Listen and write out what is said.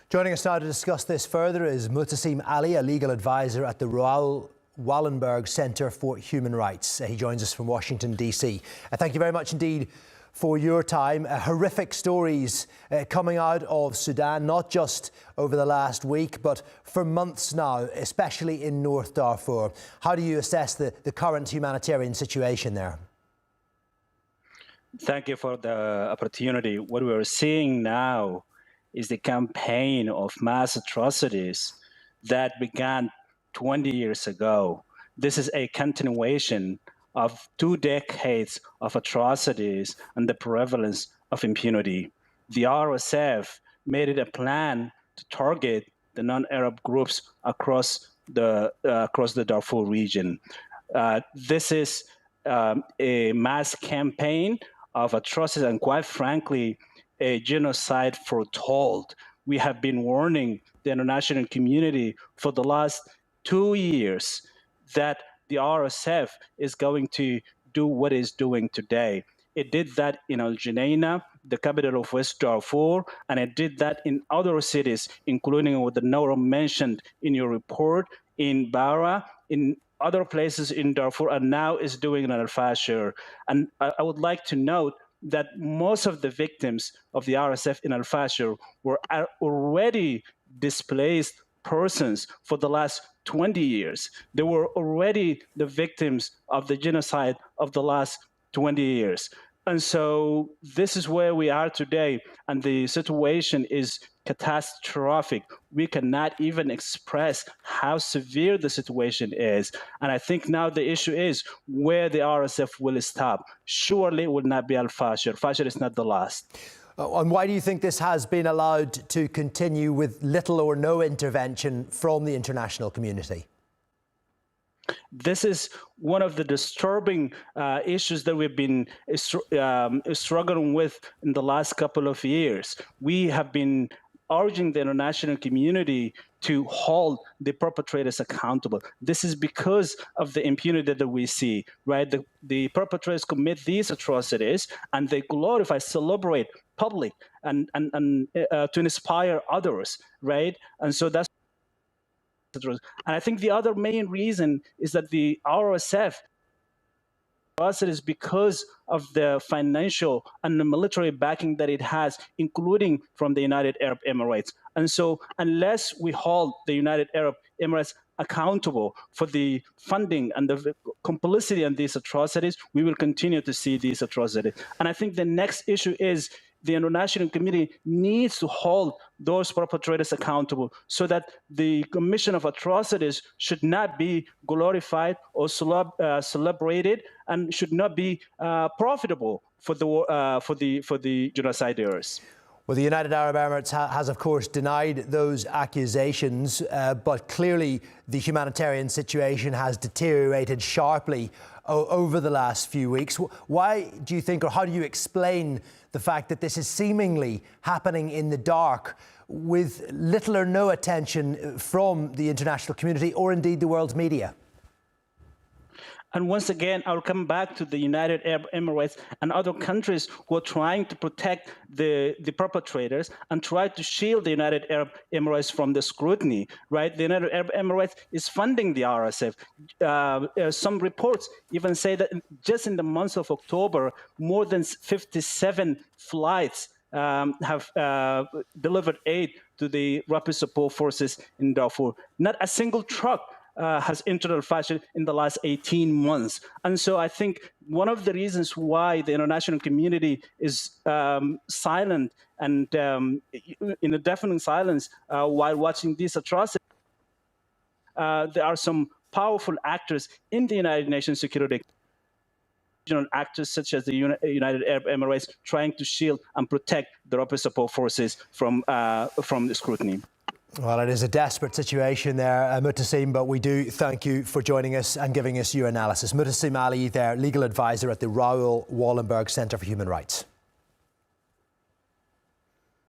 Joining us now to discuss this further is Mutasim Ali, a legal advisor at the Raoul Wallenberg Center for Human Rights. He joins us from Washington, D.C. Thank you very much indeed for your time. Horrific stories coming out of Sudan, not just over the last week, but for months now, especially in North Darfur. How do you assess the current humanitarian situation there? Thank you for the opportunity. What we're seeing now is the campaign of mass atrocities that began 20 years ago. This is a continuation of 2 decades of atrocities and the prevalence of impunity. The RSF made it a plan to target the non-Arab groups across the Darfur region. This is a mass campaign of atrocities and, quite frankly, a genocide foretold. We have been warning the international community for the last 2 years that the RSF is going to do what it's doing today. It did that in Al Junaina, the capital of West Darfur, and it did that in other cities, including what the Nora mentioned in your report, in Bara, in other places in Darfur, and now is doing in Al-Fashir. And I would like to note that most of the victims of the RSF in Al-Fashir were already displaced persons for the last 20 years. They were already the victims of the genocide of the last 20 years. And so this is where we are today, and the situation is catastrophic. We cannot even express how severe the situation is. And I think now the issue is where the RSF will stop. Surely it will not be Al-Fashir. Fashir is not the last. And why do you think this has been allowed to continue with little or no intervention from the international community? This is one of the disturbing issues that we've been struggling with in the last couple of years. We have been urging the international community to hold the perpetrators accountable. This is because of the impunity that we see, right? The perpetrators commit these atrocities and they glorify, celebrate public and to inspire others, right? And so that's. And I think the other main reason is that the RSF is because of the financial and the military backing that it has, including from the United Arab Emirates. And so unless we hold the United Arab Emirates accountable for the funding and the complicity in these atrocities, we will continue to see these atrocities. And I think the next issue is the international community needs to hold those perpetrators accountable so that the commission of atrocities should not be glorified or celebrated and should not be profitable for the genociders. Well, the United Arab Emirates has, of course, denied those accusations, but clearly the humanitarian situation has deteriorated sharply over the last few weeks. Why do you think, or how do you explain the fact that this is seemingly happening in the dark with little or no attention from the international community or indeed the world's media? And once again, I'll come back to the United Arab Emirates and other countries who are trying to protect the perpetrators and try to shield the United Arab Emirates from the scrutiny, right? The United Arab Emirates is funding the RSF. Some reports even say that just in the month of October, more than 57 flights have delivered aid to the rapid support forces in Darfur. Not a single truck has entered Al-Fashir in the last 18 months. And so I think one of the reasons why the international community is silent and in a deafening silence while watching these atrocities, there are some powerful actors in the United Nations Security, actors such as the United Arab Emirates, trying to shield and protect the rapid support forces from the scrutiny. Well, it is a desperate situation there, Mutasim, but we do thank you for joining us and giving us your analysis. Mutasim Ali there, legal advisor at the Raoul Wallenberg Center for Human Rights.